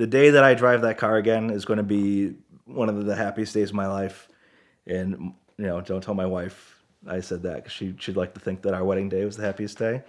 The day that I drive that car again is going to be one of the happiest days of my life. And don't tell my wife I said that because she'd like to think that our wedding day was the happiest day.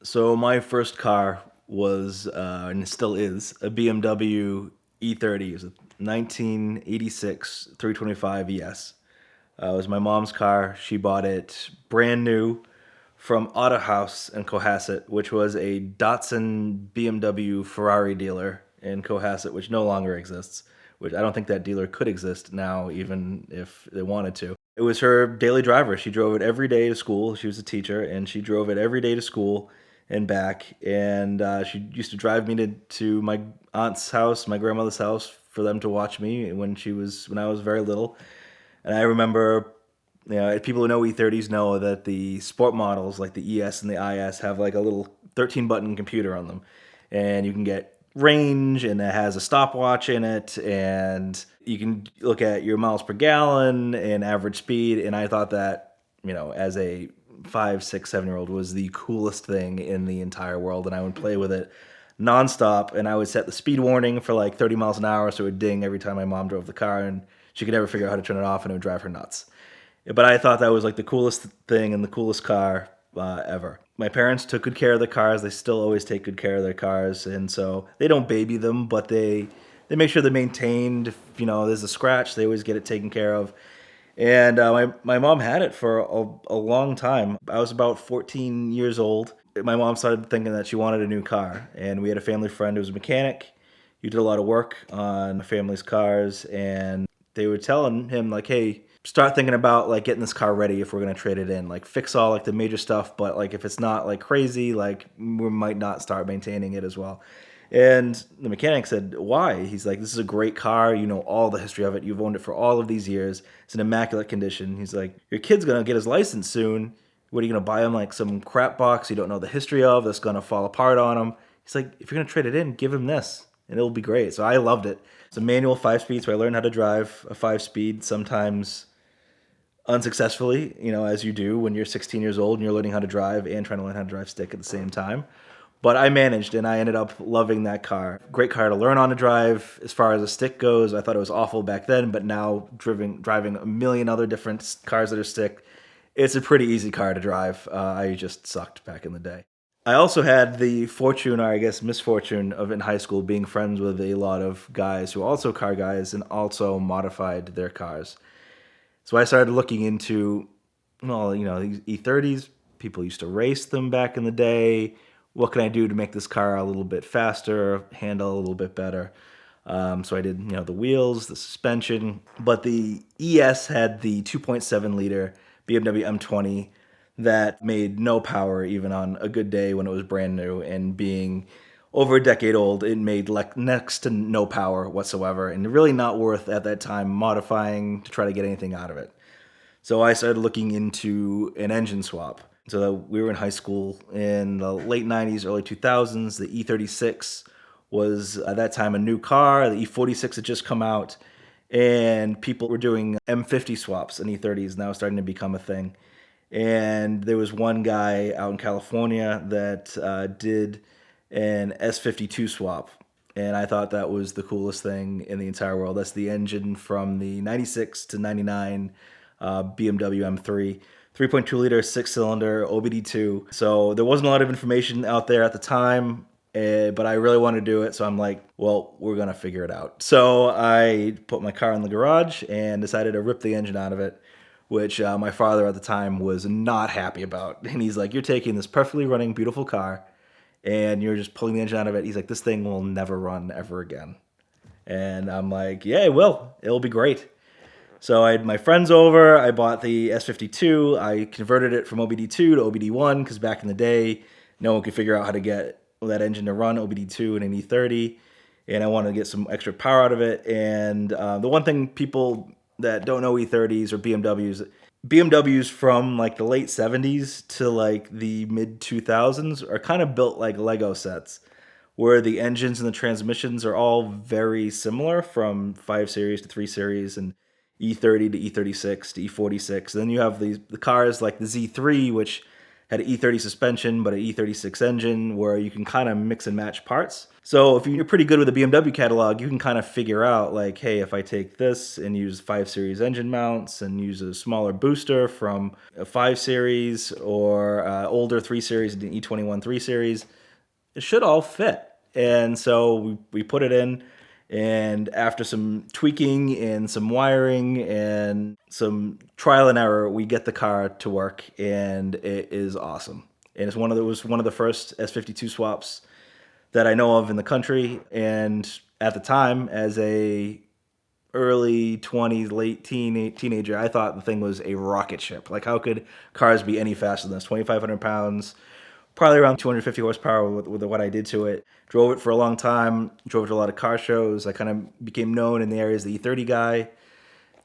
So my first car was, and it still is, a BMW E30. It was a 1986 325 ES. It was my mom's car. She bought it brand new from Auto House in Cohasset, which was a Datsun BMW Ferrari dealer in Cohasset, which no longer exists. Which I don't think that dealer could exist now, even if they wanted to. It was her daily driver. She drove it every day to school. She was a teacher, and she drove it every day to school and back. And she used to drive me to my aunt's house, my grandmother's house, for them to watch me when I was very little. And I remember, people who know E30s know that the sport models like the ES and the IS have like a little 13-button computer on them, and you can get range, and it has a stopwatch in it, and you can look at your miles per gallon and average speed. And I thought that, as a 5, 6, 7 year old, was the coolest thing in the entire world, and I would play with it nonstop. And I would set the speed warning for like 30 miles an hour, so it would ding every time my mom drove the car, and she could never figure out how to turn it off, and it would drive her nuts. But I thought that was like the coolest thing and the coolest car ever. My parents took good care of the cars. They still always take good care of their cars, and so they don't baby them, but they make sure they're maintained. If there's a scratch, they always get it taken care of. And my mom had it for a long time. I was about 14 years old. My mom started thinking that she wanted a new car, and we had a family friend who was a mechanic. He did a lot of work on the family's cars, and they were telling him like, "Hey, start thinking about like getting this car ready if we're gonna trade it in. Like, fix all like the major stuff, but like if it's not like crazy, like we might not start maintaining it as well." And the mechanic said, "Why?" He's like, "This is a great car. You know all the history of it. You've owned it for all of these years. It's in immaculate condition." He's like, "Your kid's gonna get his license soon. What are you gonna buy him like some crap box you don't know the history of that's gonna fall apart on him?" He's like, "If you're gonna trade it in, give him this, and it'll be great." So I loved it. It's a manual 5 speed, so I learned how to drive a 5 speed. Sometimes unsuccessfully, as you do when you're 16 years old and you're learning how to drive and trying to learn how to drive stick at the same time. But I managed, and I ended up loving that car. Great car to learn on to drive. As far as a stick goes, I thought it was awful back then, but now driving a million other different cars that are stick, it's a pretty easy car to drive. I just sucked back in the day. I also had the fortune, or I guess misfortune, of in high school being friends with a lot of guys who are also car guys and also modified their cars. So I started looking into, well, these E30s. People used to race them back in the day. What can I do to make this car a little bit faster, handle a little bit better? So I did, the wheels, the suspension. But the ES had the 2.7 liter BMW M20 that made no power even on a good day when it was brand new. And being over a decade old, it made like next to no power whatsoever, and really not worth at that time modifying to try to get anything out of it. So I started looking into an engine swap. So we were in high school in the late 90s, early 2000s. The E36 was at that time a new car. The E46 had just come out, and people were doing M50 swaps in E30s, now starting to become a thing. And there was one guy out in California that did an S52 swap. And I thought that was the coolest thing in the entire world. That's the engine from the 96 to 99 BMW M3. 3.2 liter, 6 cylinder, OBD2. So there wasn't a lot of information out there at the time, but I really wanted to do it. So I'm like, well, we're going to figure it out. So I put my car in the garage and decided to rip the engine out of it, which my father at the time was not happy about. And he's like, "You're taking this perfectly running, beautiful car, and you're just pulling the engine out of it." He's like, "This thing will never run ever again." And I'm like, "Yeah, it will. It'll be great." So I had my friends over. I bought the S52. I converted it from OBD2 to OBD1 because back in the day, no one could figure out how to get that engine to run OBD2 in an E30. And I wanted to get some extra power out of it. And the one thing people that don't know E30s or BMWs from like the late 70s to like the mid 2000s are kind of built like Lego sets, where the engines and the transmissions are all very similar from 5 Series to 3 Series and E30 to E36 to E46. Then you have the cars like the Z3, which had an E30 suspension but an E36 engine, where you can kind of mix and match parts. So if you're pretty good with the BMW catalog, you can kind of figure out like, hey, if I take this and use 5 Series engine mounts and use a smaller booster from a 5 Series or older 3 Series and E21 3 Series, it should all fit. And so we put it in, and after some tweaking and some wiring and some trial and error, we get the car to work, and it is awesome. And it was one of the first S52 swaps that I know of in the country. And at the time, as a early 20s, late teenager, I thought the thing was a rocket ship. Like, how could cars be any faster than this? 2,500 pounds, probably around 250 horsepower with what I did to it. Drove it for a long time, drove it to a lot of car shows. I kind of became known in the area as the E30 guy.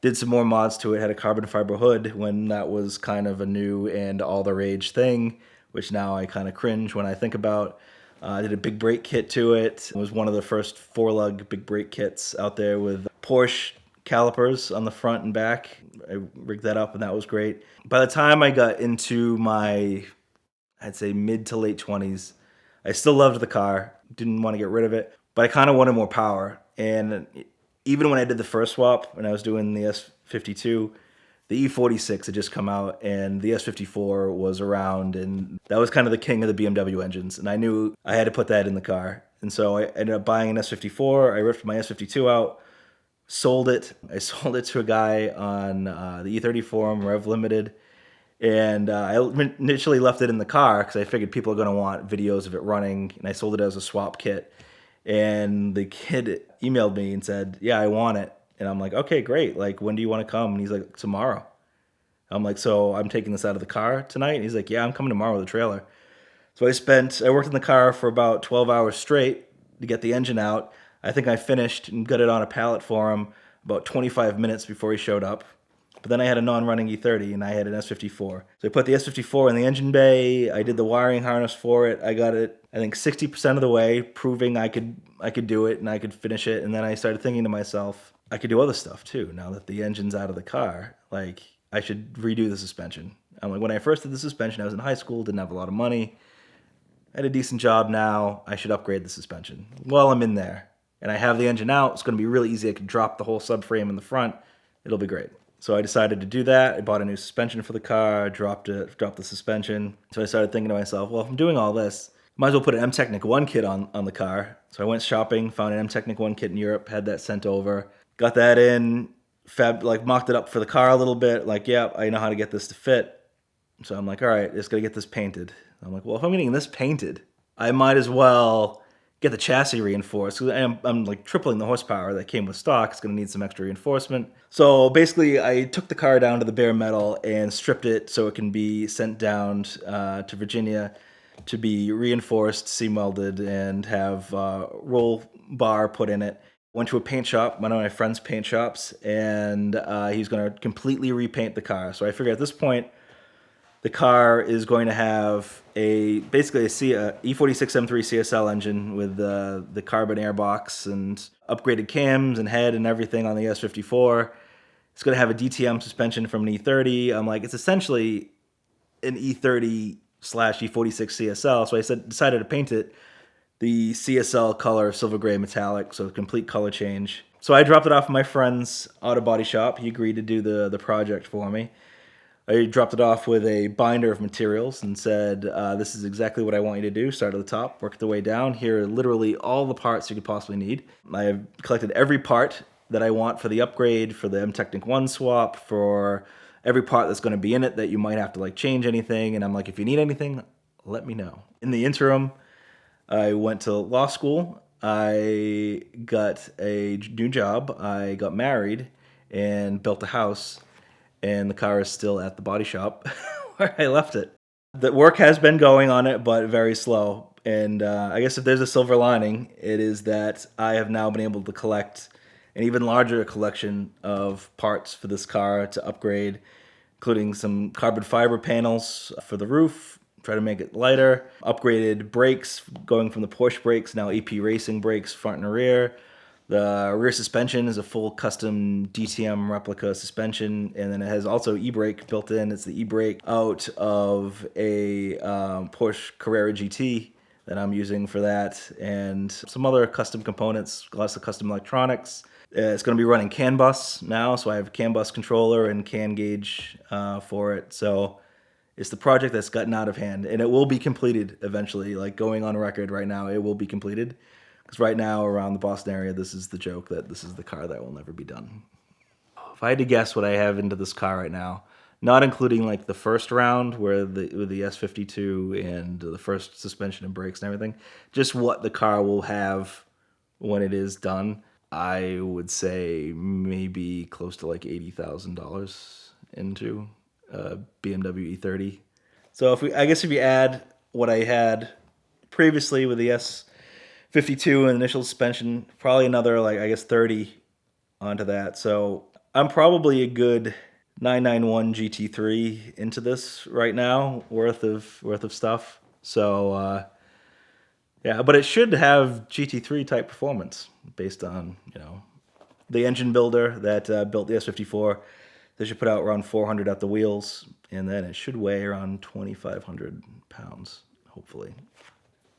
Did some more mods to it, had a carbon fiber hood when that was kind of a new and all the rage thing, which now I kind of cringe when I think about. I did a big brake kit to it. It was one of the first 4-lug big brake kits out there with Porsche calipers on the front and back. I rigged that up and that was great. By the time I got into my, I'd say mid to late 20s, I still loved the car, didn't want to get rid of it, but I kind of wanted more power. And even when I did the first swap, when I was doing the S52, the E46 had just come out and the S54 was around, and that was kind of the king of the BMW engines. And I knew I had to put that in the car. And so I ended up buying an S54. I ripped my S52 out, sold it. I sold it to a guy on the E30 forum, Rev Limited. And I initially left it in the car because I figured people are going to want videos of it running. And I sold it as a swap kit. And the kid emailed me and said, yeah, I want it. And I'm like, okay, great. Like, when do you want to come? And he's like, tomorrow. I'm like, so I'm taking this out of the car tonight? And he's like, yeah, I'm coming tomorrow with a trailer. So I worked in the car for about 12 hours straight to get the engine out. I think I finished and got it on a pallet for him about 25 minutes before he showed up. But then I had a non-running E30 and I had an S54. So I put the S54 in the engine bay. I did the wiring harness for it. I got it, I think, 60% of the way, proving I could do it and I could finish it. And then I started thinking to myself, I could do other stuff too. Now that the engine's out of the car, like, I should redo the suspension. I'm like, when I first did the suspension, I was in high school, didn't have a lot of money. I had a decent job now. I should upgrade the suspension. Well, I'm in there and I have the engine out. It's going to be really easy. I can drop the whole subframe in the front. It'll be great. So I decided to do that. I bought a new suspension for the car, dropped the suspension. So I started thinking to myself, well, if I'm doing all this, might as well put an M-Technic 1 kit on the car. So I went shopping, found an M-Technic 1 kit in Europe, had that sent over, got that in, mocked it up for the car a little bit, like, yeah, I know how to get this to fit. So I'm like, all right, just gotta get this painted. I'm like, well, if I'm getting this painted, I might as well get the chassis reinforced. I'm like tripling the horsepower that came with stock. It's going to need some extra reinforcement. So basically, I took the car down to the bare metal and stripped it so it can be sent down to Virginia to be reinforced, seam welded, and have roll bar put in it. Went to a paint shop, one of my friend's paint shops, and he's going to completely repaint the car. So I figured at this point, the car is going to have basically a E46 M3 CSL engine with the carbon airbox and upgraded cams and head and everything on the S54. It's going to have a DTM suspension from an E30. I'm like, it's essentially an E30 / E46 CSL. So I decided to paint it the CSL color, silver gray metallic, so a complete color change. So I dropped it off at my friend's auto body shop. He agreed to do the project for me. I dropped it off with a binder of materials and said, this is exactly what I want you to do. Start at the top, work the way down. Here are literally all the parts you could possibly need. I have collected every part that I want for the upgrade, for the M-Technic 1 swap, for every part that's going to be in it that you might have to change anything. And I'm like, if you need anything, let me know. In the interim, I went to law school. I got a new job. I got married and built a house. And the car is still at the body shop where I left it. The work has been going on it, but very slow. And I guess if there's a silver lining, it is that I have now been able to collect an even larger collection of parts for this car to upgrade, including some carbon fiber panels for the roof, try to make it lighter. Upgraded brakes, going from the Porsche brakes, now AP Racing brakes, front and rear. The rear suspension is a full custom DTM replica suspension, and then it has also e-brake built in. It's the e-brake out of a Porsche Carrera GT that I'm using for that, and some other custom components, lots of custom electronics. It's going to be running CAN bus now, so I have a CAN bus controller and CAN gauge for it. So it's the project that's gotten out of hand, and it will be completed eventually. Like, going on record right now, it will be completed. Because right now, around the Boston area, this is the joke that this is the car that will never be done. If I had to guess what I have into this car right now, not including like the first round with the S52 and the first suspension and brakes and everything, just what the car will have when it is done, I would say maybe close to like $80,000 into a BMW E30. So I guess if you add what I had previously with the S52 and initial suspension, probably another like, I guess, 30 onto that. So I'm probably a good 991 GT3 into this right now, worth of stuff. So yeah, but it should have GT3 type performance based on, you know, the engine builder that built the S54. They should put out around 400 at the wheels, and then it should weigh around 2,500 pounds, hopefully.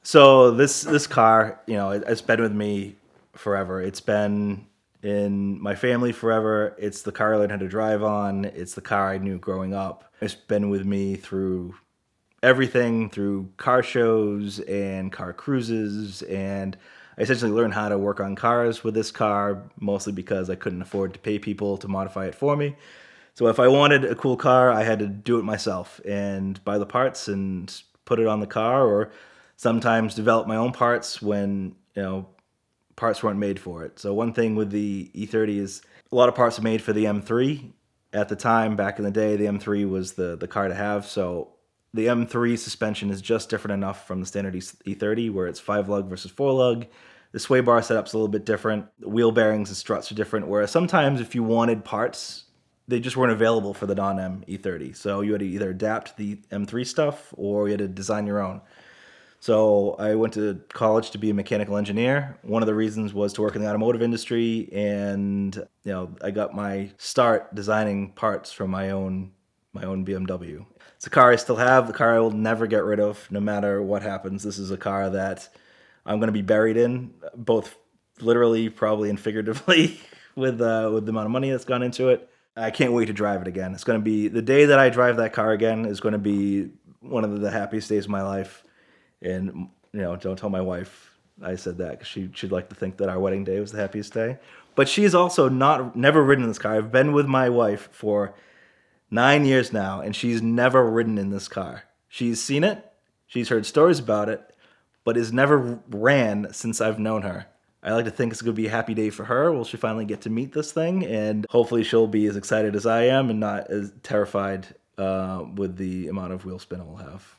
So this car, you know, it's been with me forever. It's been in my family forever. It's the car I learned how to drive on. It's the car I knew growing up. It's been with me through everything, through car shows and car cruises, and I essentially learned how to work on cars with this car, mostly because I couldn't afford to pay people to modify it for me. So if I wanted a cool car, I had to do it myself and buy the parts and put it on the car, or sometimes develop my own parts when, you know, parts weren't made for it. So one thing with the E30 is a lot of parts are made for the M3. At the time, back in the day, the M3 was the car to have. So the M3 suspension is just different enough from the standard E30, where it's 5-lug versus 4-lug. The sway bar setup's a little bit different. The wheel bearings and struts are different, whereas sometimes if you wanted parts, they just weren't available for the non-M E30. So you had to either adapt the M3 stuff or you had to design your own. So I went to college to be a mechanical engineer. One of the reasons was to work in the automotive industry, and you know, I got my start designing parts for my own BMW. It's a car I still have, the car I will never get rid of, no matter what happens. This is a car that I'm going to be buried in, both literally, probably, and figuratively, with the amount of money that's gone into it. I can't wait to drive it again. It's going to be, the day that I drive that car again is going to be one of the happiest days of my life. And, you know, don't tell my wife I said that, because she'd like to think that our wedding day was the happiest day. But she's also never ridden in this car. I've been with my wife for 9 years now, and she's never ridden in this car. She's seen it, she's heard stories about it, but has never ran since I've known her. I like to think it's going to be a happy day for her. Will she finally get to meet this thing? And hopefully she'll be as excited as I am and not as terrified with the amount of wheel spin it will have.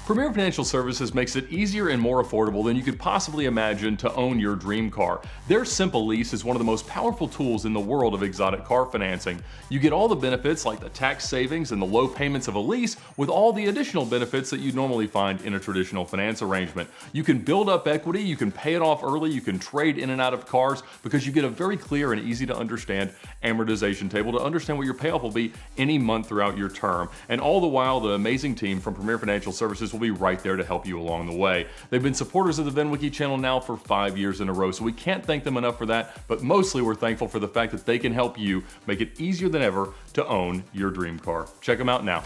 Premier Financial Services makes it easier and more affordable than you could possibly imagine to own your dream car. Their Simple Lease is one of the most powerful tools in the world of exotic car financing. You get all the benefits like the tax savings and the low payments of a lease, with all the additional benefits that you normally find in a traditional finance arrangement. You can build up equity, you can pay it off early, you can trade in and out of cars, because you get a very clear and easy to understand amortization table to understand what your payoff will be any month throughout your term. And all the while, the amazing team from Premier Financial Services will be right there to help you along the way. They've been supporters of the VINwiki channel now for 5 years in a row, so we can't thank them enough for that, but mostly we're thankful for the fact that they can help you make it easier than ever to own your dream car. Check them out now.